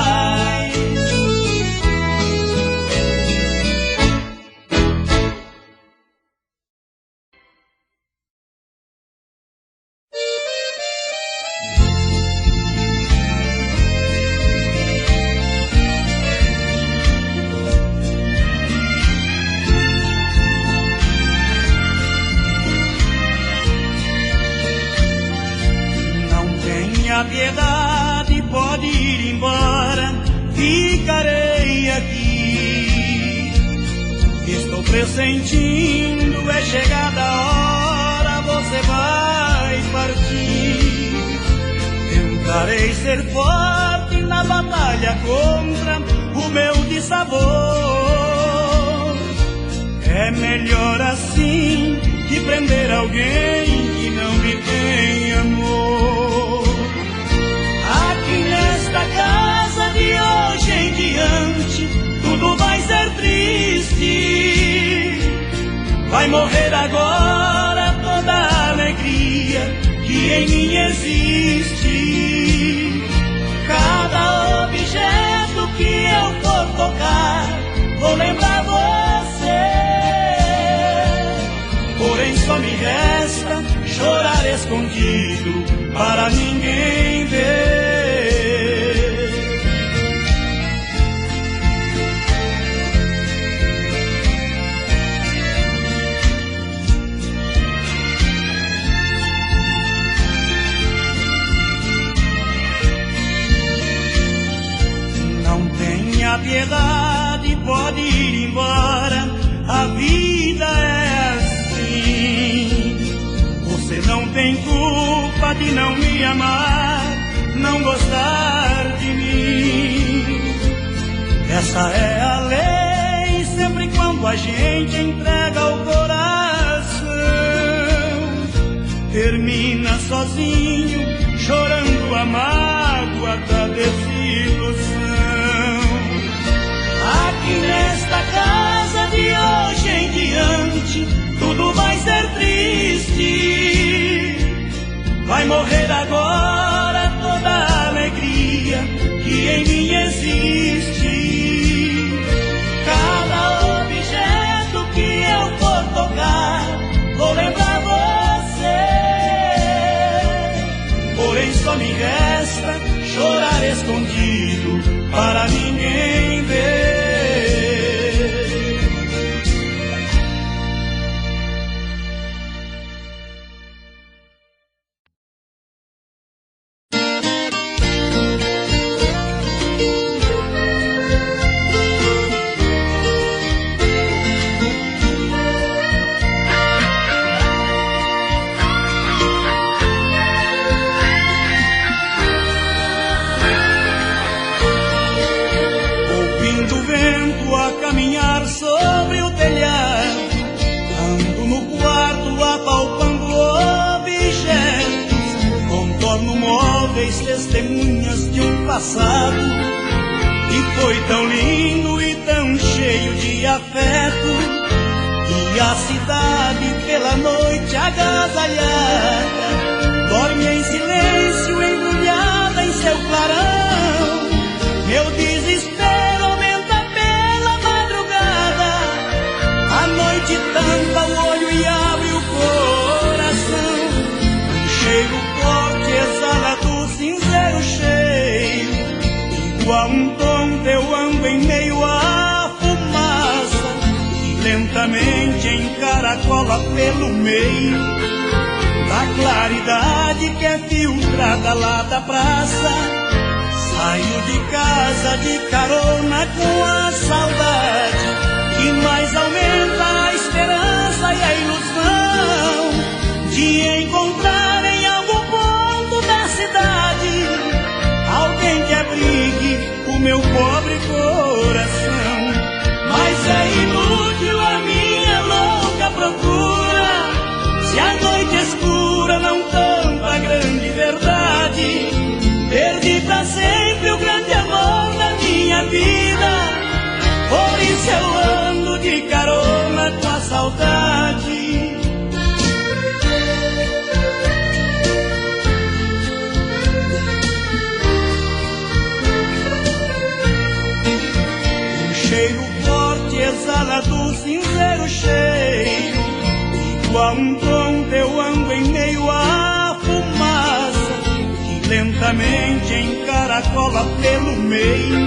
A piedade pode ir embora, ficarei aqui. Estou pressentindo, é chegada a hora, você vai partir. Tentarei ser forte na batalha contra o meu dissabor. É melhor assim que prender alguém que não me tem amor. Aqui nesta casa de hoje em diante tudo vai ser triste. Vai morrer agora toda a alegria que em mim existe. Cada objeto que eu for tocar vou lembrar você. Porém só me resta chorar escondido para ninguém ver. Não tenha piedade, pode ir embora, a vida é assim. Você não tem culpa de não me amar, não gostar de mim. Essa é a lei, sempre quando a gente entrega o coração. Termina sozinho, chorando a mágoa da desilusão. Aqui nesta casa de hoje em diante tudo vai ser triste. Vai morrer agora toda a alegria que em mim existe. Cada objeto que eu for tocar vou lembrar você. Porém só me resta chorar escondido para ninguém ver. passado, e foi tão lindo e tão cheio de afeto, e a cidade pela noite agasalhada dorme em silêncio, embrulhada em seu clarão. Meu desespero aumenta pela madrugada, a noite tampa o olho e abre o coração. Um cheiro forte exala do cinzeiro cheio, igual um tonto eu ando em meio à fumaça, e lentamente encaracola pelo meio da claridade que é filtrada lá da praça. Saio de casa de carona com a saudade, que mais aumenta a esperança e a ilusão de encontrar em algum ponto da cidade alguém que abrigue o meu pobre coração. Mas é inútil a minha louca procura, se a noite escura não tampa a grande verdade. Perdi pra sempre o grande amor da minha vida, por isso eu ando de carona com a saudade. Um cheiro forte exala do cinzeiro cheio, igual um tonto eu ando em meio à fumaça, que lentamente encaracola pelo meio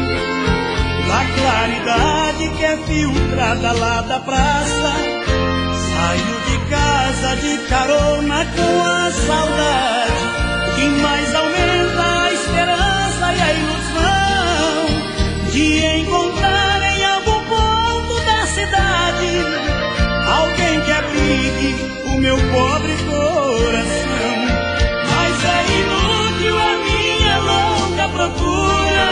da claridade que é filtrada lá da praça. Saio de casa de carona com a saudade, que mais aumenta a esperança e a ilusão de encontrar em algum ponto da cidade alguém que abrigue o meu pobre coração. Mas é inútil a minha louca procura,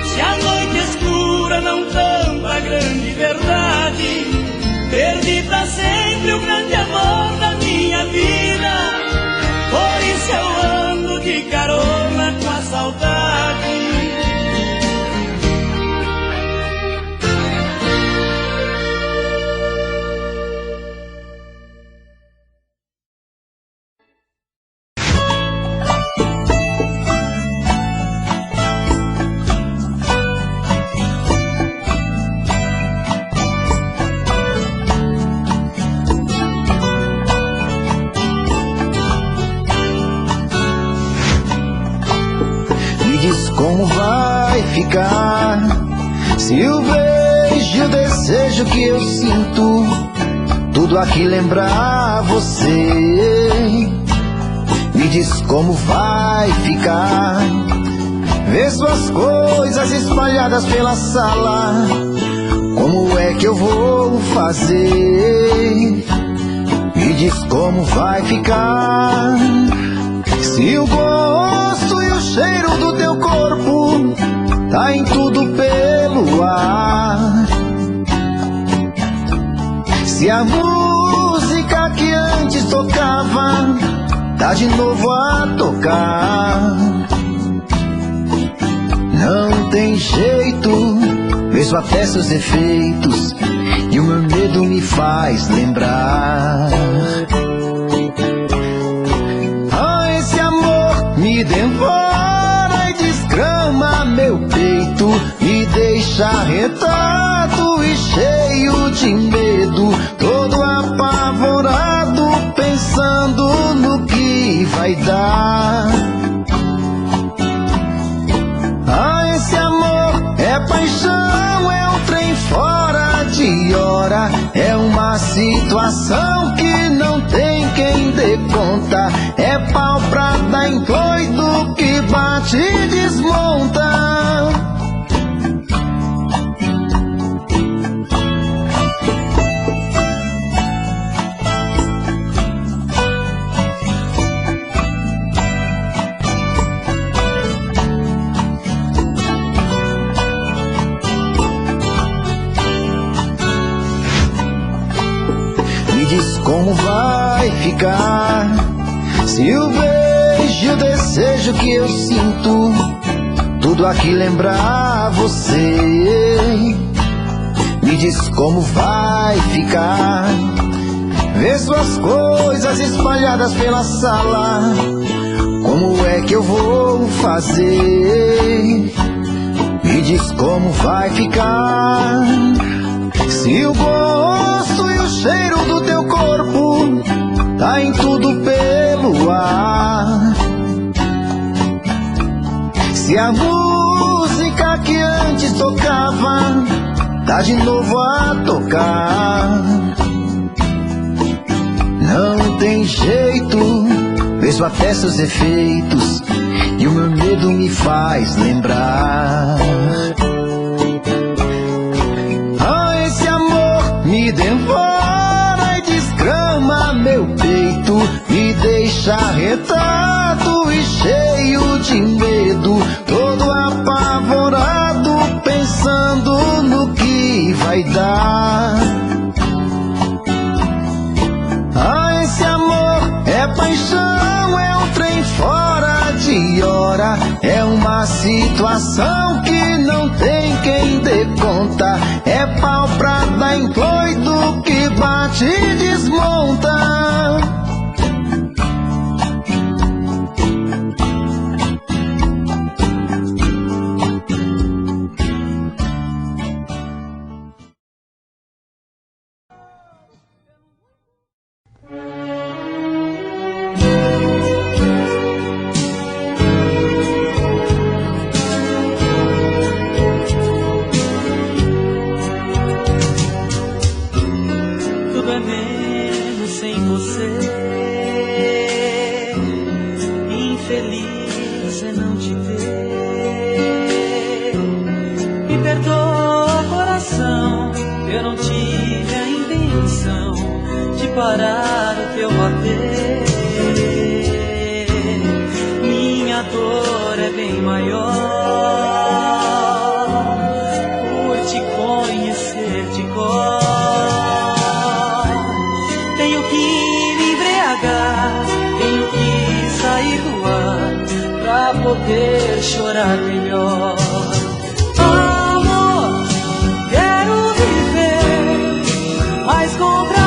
se a noite escura não tampa a grande verdade. Perdi pra sempre o grande amor da minha vida, por isso eu ando de carona com a saudade. Como vai ficar se o beijo e o desejo que eu sinto tudo aqui lembrar você? Me diz como vai ficar ver suas coisas espalhadas pela sala. Como é que eu vou fazer? Me diz como vai ficar se o gosto e o cheiro do teu corpo tá em tudo pelo ar. Se a música que antes tocava tá de novo a tocar. Não tem jeito, vejo até seus efeitos e o meu medo me faz lembrar. Esse amor me devora e desgrama meu peito, me deixa retado e cheio de medo, todo apavorado, pensando no que vai dar. Esse amor é paixão, é um trem fora de hora, é uma situação que não tem quem dê conta, é pau pra dar em doido que bate e desmonta. Como vai ficar se o beijo e o desejo que eu sinto tudo Tento aqui lembrar você. Me diz como vai ficar. Vê suas coisas espalhadas pela sala. Como é que eu vou fazer? Me diz como vai ficar. Se o gosto e o cheiro do teu corpo tá em tudo pelo ar. Se a música que antes tocava tá de novo a tocar. Não tem jeito, vejo até seus efeitos e o meu medo me faz lembrar. Ah, esse amor me devora e desgrama meu peito, me deixa arretado e cheio de medo, todo apavorado, pensando no que vai dar. Ah, esse amor é paixão, é um trem fora de hora, é uma situação que não tem quem dê conta, é pau pra dar em doido que bate e desmonta. Parar o teu bater, minha dor é bem maior por te conhecer de cor. Tenho que me embriagar, tenho que sair do ar pra poder chorar melhor. Amor, quero viver, mas contrair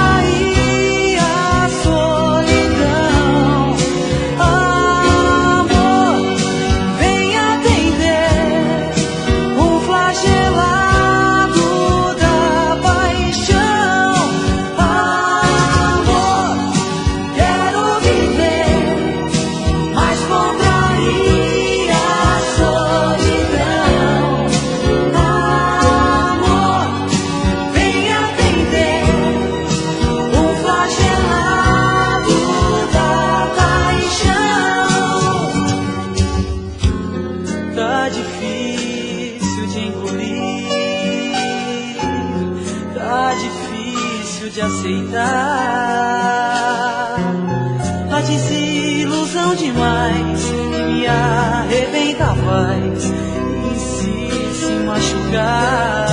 de aceitar a desilusão demais que me arrebenta, faz insiste em machucar.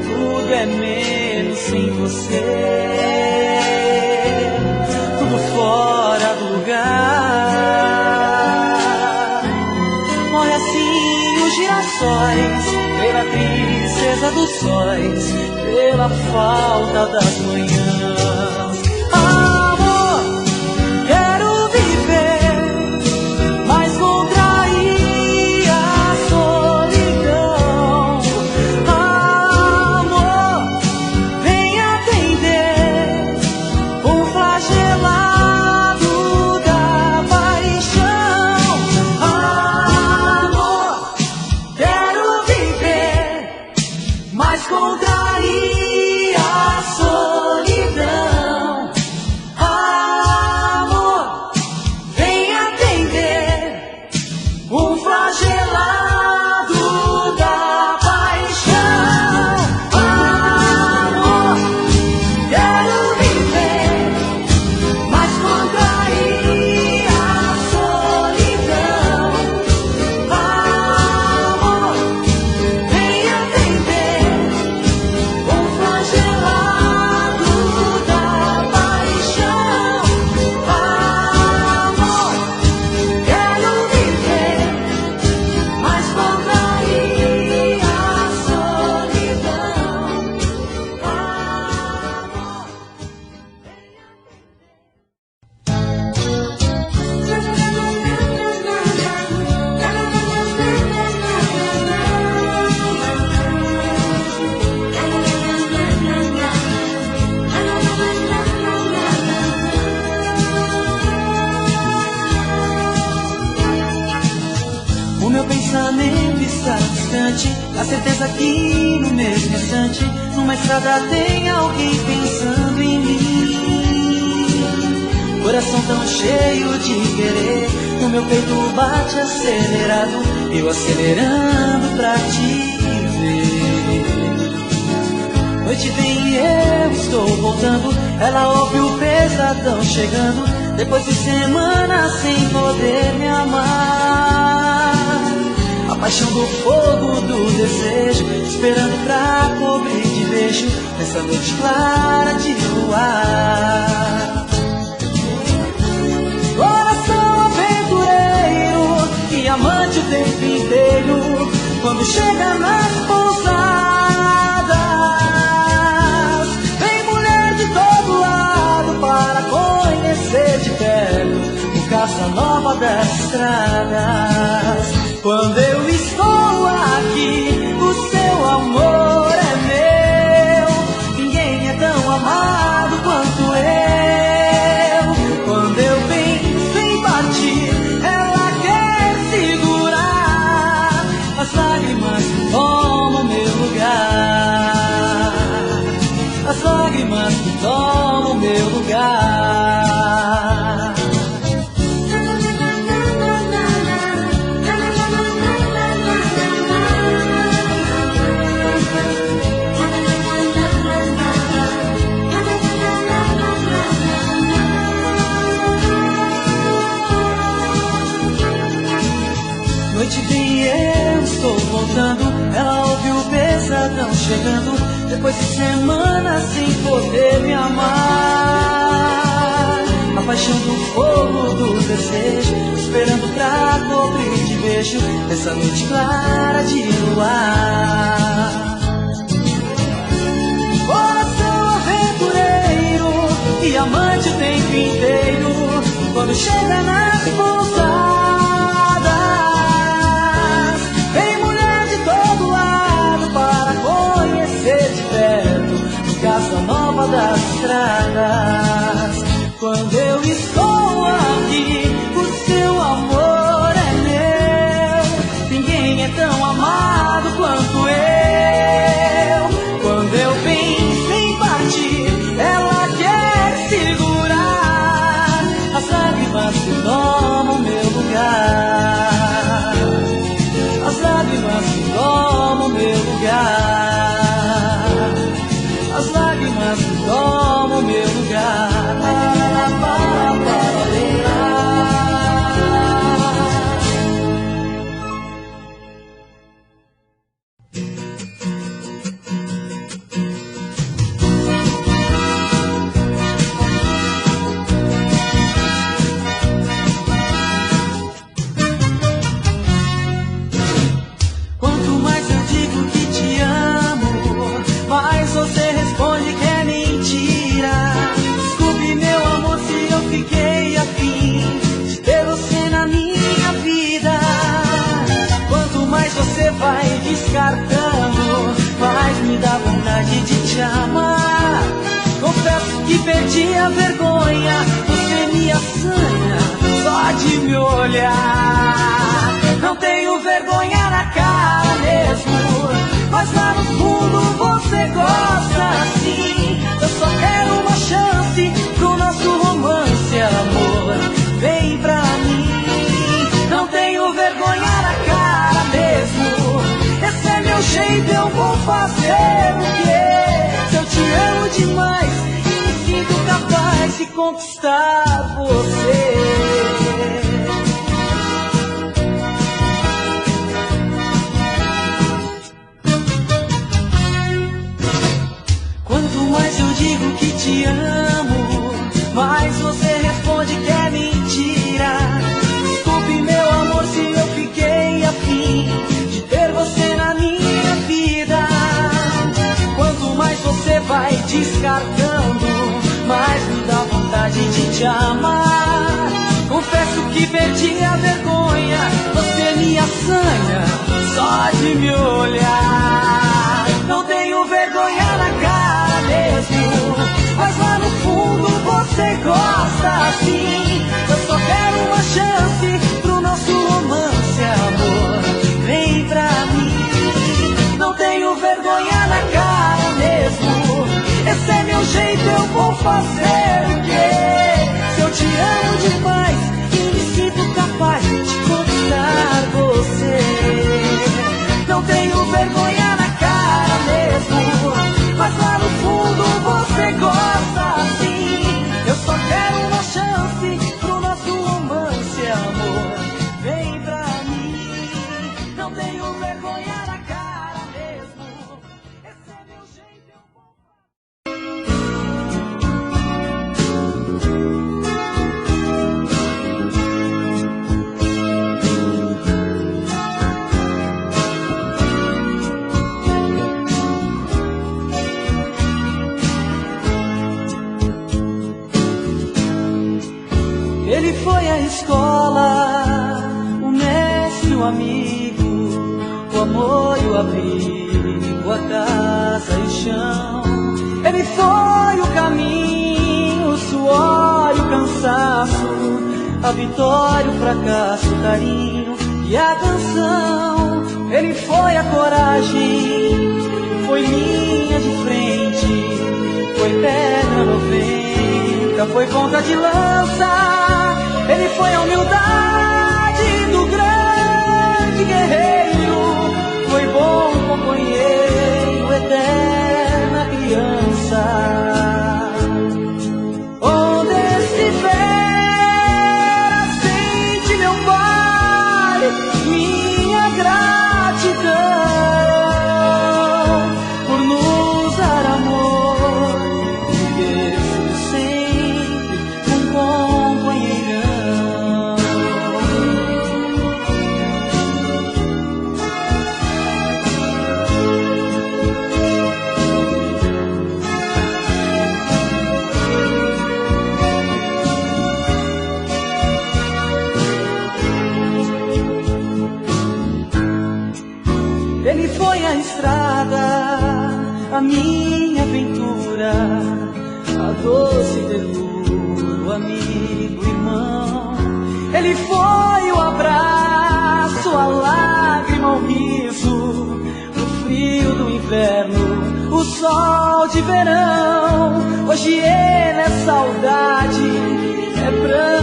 Tudo é menos sem você, tudo fora do lugar. Morre assim os girassóis pela tristeza dos sóis, pela falta das manhãs. Amor, quero viver, mas contrair a solidão. Amor, vem atender o flagelado da paixão. Amor, quero viver, mas contrair a solidão. pensamento está distante, a certeza que no mesmo instante, numa estrada tem alguém pensando em mim. Coração tão cheio de querer, no meu peito bate acelerado, eu acelerando pra te ver. Noite vem e eu estou voltando, ela ouve o pesadão chegando, depois de semanas sem poder me amar. A paixão do fogo do desejo, esperando pra cobrir de beijo, nessa noite clara de luar. Coração aventureiro, e amante o tempo inteiro, quando chega nas pousadas, vem mulher de todo lado para conhecer de perto o Casanova das estradas. Quando eu estou aqui, o seu amor é meu, ninguém é tão amado quanto eu. Quando eu penso em partir, ela quer segurar as lágrimas que tomam meu lugar, as lágrimas que tomam meu lugar. Noite vem e eu estou voltando, ela ouve o pesadão chegando, depois de semanas sem poder me amar. A paixão do fogo do desejo, esperando pra cobrir de beijo, nessa noite clara de luar. Coração aventureiro, e amante o tempo inteiro, quando chega nas pousadas, de perto, no Casanova das estradas. Quando eu estou aqui, o seu amor é meu, ninguém é tão amado quanto eu. Quando eu penso em partir, ela quer segurar as lágrimas que tomam meu lugar, as lágrimas que tomam meu lugar, as lágrimas que tomam meu lugar. Quanto mais eu digo que te amo, mas você responde que é mentira. Desculpe, meu amor, se eu fiquei afim de ter você na minha vida. Quanto mais você vai descartando, mais me dá vontade de te amar. Confesso que perdi a vergonha, você me assanha só de me olhar. Não tenho vergonha na cara mesmo, mas lá no fundo você gosta assim. Eu só quero uma chance pro nosso romance, amor, vem pra mim. Não tenho vergonha na cara mesmo, esse é meu jeito, eu vou fazer o quê? Se eu te amo demais e me sinto capaz de conquistar você. Quanto mais eu digo que te amo, mais você responde que é mentira. Desculpe, meu amor, se eu fiquei afim de ter você na minha vida. Quanto mais você vai descartando, mais me dá vontade de te amar. Confesso que perdi a vergonha, você me assanha só de me olhar. Não tenho vergonha na cara mesmo, mas lá no fundo você gosta assim. Eu só quero uma chance pro nosso romance, amor, vem vou fazer o quê? Se eu te amo demais e me sinto capaz de conquistar você. Não tenho vergonha na cara mesmo, mas lá no fundo você gosta assim. Eu só quero uma chance pro nosso romance, amor. Vem pra mim, não tenho vergonha na cara mesmo. Esse é meu jeito, eu vou. Ele foi à escola, o mestre, o amigo, o amor e o abrigo, a casa e o chão. Ele foi o caminho, o suor e o cansaço, a vitória, o fracasso, o carinho e a canção. Ele foi a coragem, foi linha de frente, foi pedra no vento, foi ponta de lança. Ele foi a humildade do grande guerreiro, foi bom companheiro, eterna criança. Onde estiver, sente meu pai, minha gratidão por nos dar amor, viver sempre um companheirão. Ele foi a estrada, a minha aventura, a doce ternura, o amigo, irmão. Ele foi o abraço, a lágrima, o riso, o frio do inverno, o sol de verão. Hoje ele é saudade, é branco